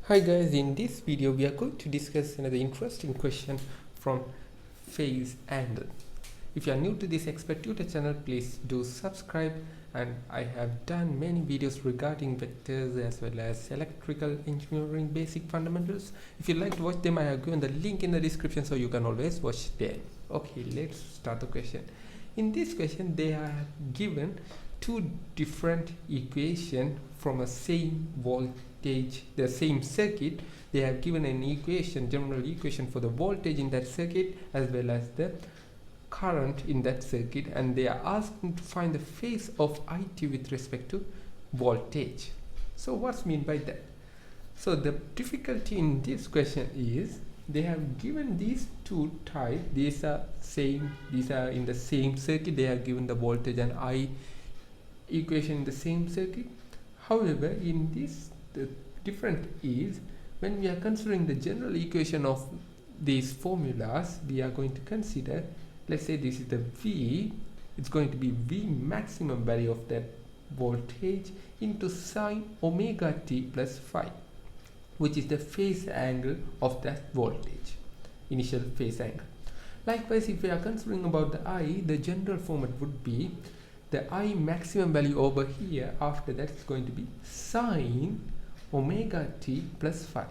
Hi guys, in this video we are going to discuss another interesting question from phase angle. If you are new to this Expert Tutor channel, please do subscribe, and I have done many videos regarding vectors as well as electrical engineering basic fundamentals. If you like to watch them, I have given the link in the description so you can always watch them. Okay, let's start the question. In this question they are given two different equations from a same voltage, the same circuit. They have given an equation, general equation for the voltage in that circuit as well as the current in that circuit, and they are asking to find the phase of IT with respect to voltage. So what's meant by that? So the difficulty in this question is they have given these two types. These are in the same circuit. They have given the voltage and I equation in the same circuit. However, in this the difference is when we are considering the general equation of these formulas, we are going to consider, let's say this is the V, it's going to be V maximum value of that voltage into sine omega t plus phi, which is the phase angle of that voltage, initial phase angle. Likewise, if we are considering about the I, the general format would be the I maximum value over here. After that, it's going to be sine omega t plus phi.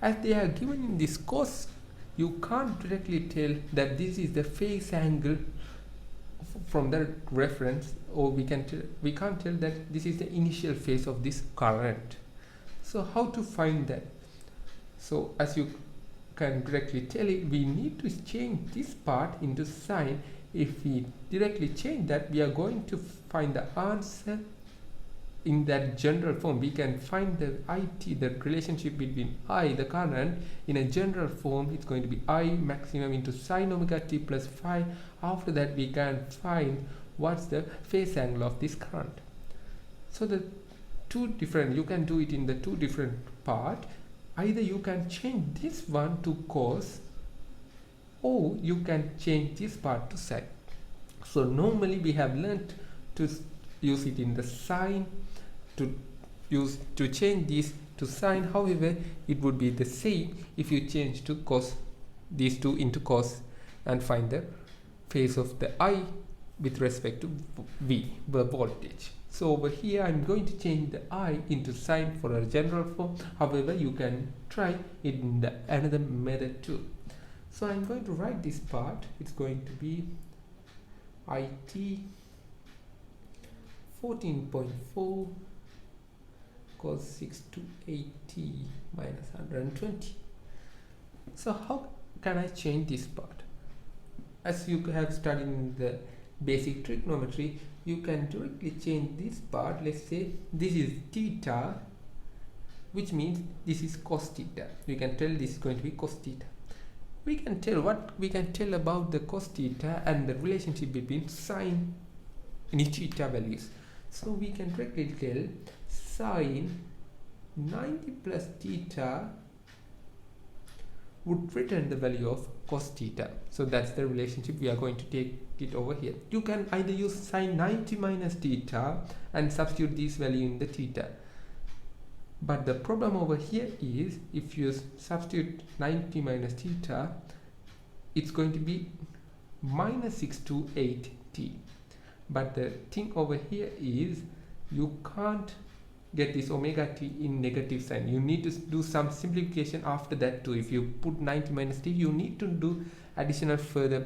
As they are given in this course, you can't directly tell that this is the phase angle from the reference, or we can't tell that this is the initial phase of this current. So how to find that? So as you can directly tell it, we need to change this part into sine. If we directly change that, we are going to find the answer in that general form. We can find the IT, the relationship between I, the current, in a general form. It's going to be I maximum into sine omega t plus phi. After that, we can find what's the phase angle of this current. So the two different, you can do it in the two different part. Either you can change this one to cos, or you can change this part to sine. So normally we have learned to use it in the sine, to change this to sine. However, it would be the same if you change to cos, these two into cos, and find the phase of the I with respect to V, the voltage. So over here I'm going to change the I into sine for a general form. However, you can try it in the another method too. So I'm going to write this part. It's going to be IT 14.4 cos 6 to 8t minus 120. So how can I change this part? As you have studied in the basic trigonometry, you can directly change this part. Let's say this is theta, which means this is cos theta. You can tell this is going to be cos theta. We can tell about the cos theta and the relationship between sine and theta values. So we can directly tell sine 90 plus theta would return the value of cos theta. So that's the relationship. We are going to take it over here. You can either use sine 90 minus theta and substitute this value in the theta. But the problem over here is if you substitute 90 minus theta, it's going to be minus 628t. But the thing over here is you can't get this omega t in negative sign. You need to do some simplification after that too. If you put 90 minus t, you need to do additional further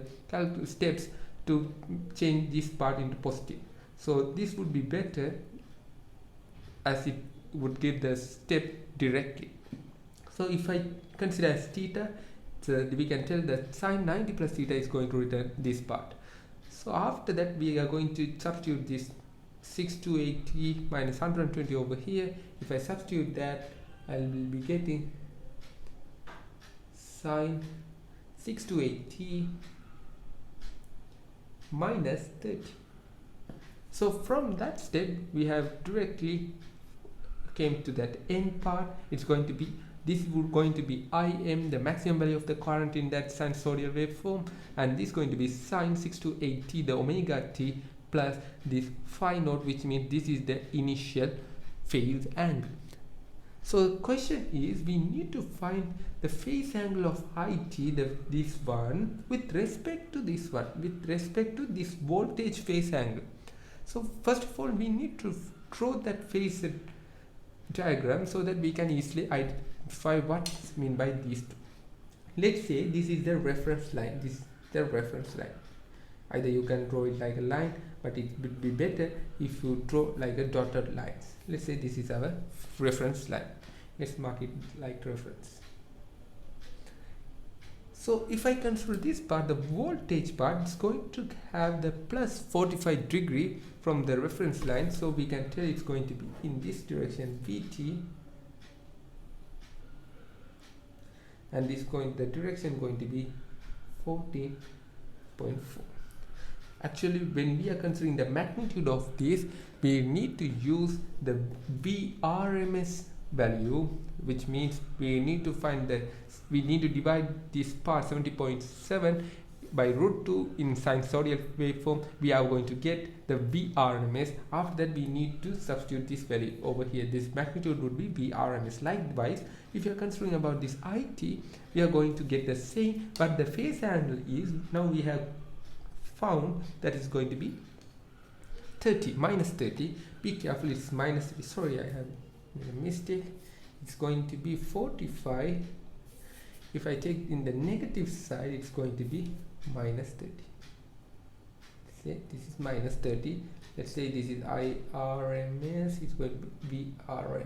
steps to change this part into positive. So this would be better, as it would give the step directly. So if I consider as theta, so we can tell that sine 90 plus theta is going to return this part. So after that, we are going to substitute this 628t minus 120 over here. If I substitute that, I will be getting sine 628t minus 30. So from that step, we have directly came to that end part. It's going to be, this is going to be Im, the maximum value of the current in that sinusoidal waveform, and this is going to be sine 6 to 8t, the omega t, plus this phi naught, which means this is the initial phase angle. So the question is, we need to find the phase angle of IT, this one, with respect to this one, with respect to this voltage phase angle. So first of all, we need to draw that phase diagram so that we can easily identify what's meant by these two. Let's say this is the reference line, this is the reference line. Either you can draw it like a line, but it would be better if you draw like a dotted lines. Let's say this is our reference line. Let's mark it like reference. So if I consider this part, the voltage part is going to have the plus 45 degree from the reference line. So we can tell it's going to be in this direction VT, and the direction going to be 40.4. Actually, when we are considering the magnitude of this, we need to use the VRMS value, which means we need to divide this part 70.7 by root 2 in sinusoidal waveform. We are going to get the VRMS. After that, we need to substitute this value over here. This magnitude would be VRMS. Likewise, if you are considering about this IT, we are going to get the same, but the phase angle is, now we have found that is going to be 30, minus 30. Be careful, it's minus 30. Sorry, I have made a mistake. It's going to be 45. If I take in the negative side, it's going to be minus 30. Say this is minus 30. Let's say this is IRMS, it's going to be VRMS.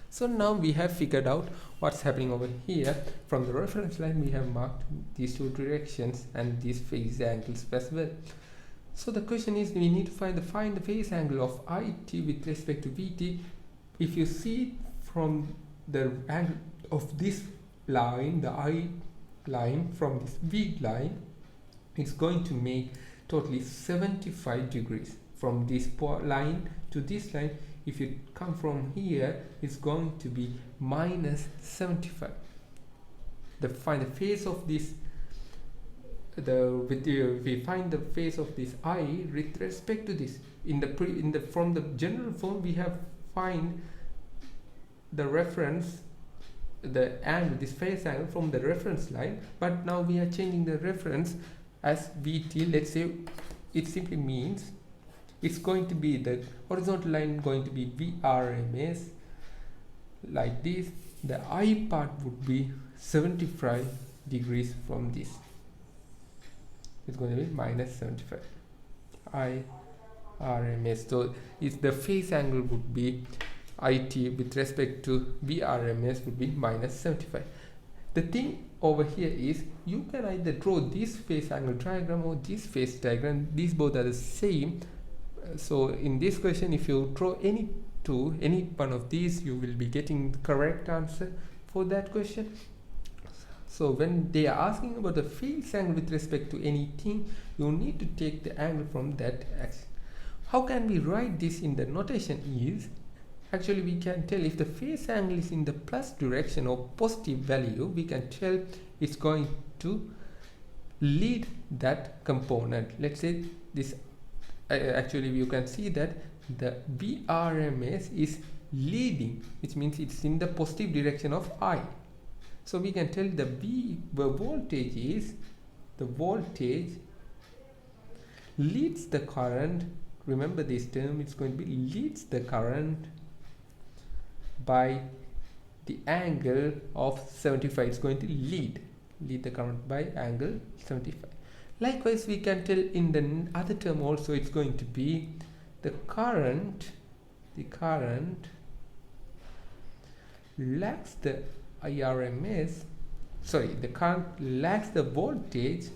So now we have figured out what's happening over here. From the reference line, we have marked these two directions and these phase angles as well. So the question is, we need to find the phase angle of IT with respect to VT. If you see from the angle of this line, the I line from this V line, it's going to make totally 75 degrees from this line to this line. If you come from here, it's going to be minus 75. Find the phase of this. We find the phase of this I with respect to this. From the general form, we have find the reference, the angle, this phase angle from the reference line. But now we are changing the reference as VT. Let's say it simply means it's going to be the horizontal line going to be VRMS like this. The I part would be 75 degrees from this. It's going to be minus 75 IRMS. So it's the phase angle would be IT with respect to VRMS would be minus 75. The thing over here is, you can either draw this phase angle diagram or this phase diagram. These both are the same. So in this question, if you draw any one of these, you will be getting the correct answer for that question. So when they are asking about the phase angle with respect to anything, you need to take the angle from that axis. How can we write this in the notation is, actually we can tell if the phase angle is in the plus direction or positive value, we can tell it's going to lead that component. Let's say this. Actually, you can see that the VRMS is leading, which means it's in the positive direction of I. So we can tell the voltage leads the current. Remember this term, it's going to be leads the current by the angle of 75. It's going to lead the current by angle 75. Likewise, we can tell in the other term also, it's going to be the current lags the IRMS, sorry, the current lags the voltage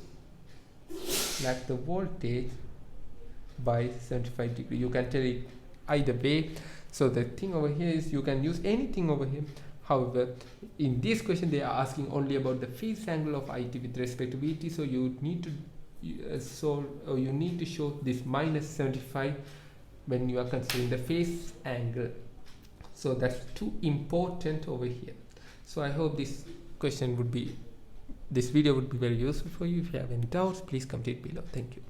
by 75 degrees. You can tell it either way. So the thing over here is, you can use anything over here. However, in this question, they are asking only about the phase angle of IT with respect to VT. So you need to show this minus 75 when you are considering the phase angle. So that's too important over here. So I hope this video would be very useful for you. If you have any doubts, please comment below. Thank you.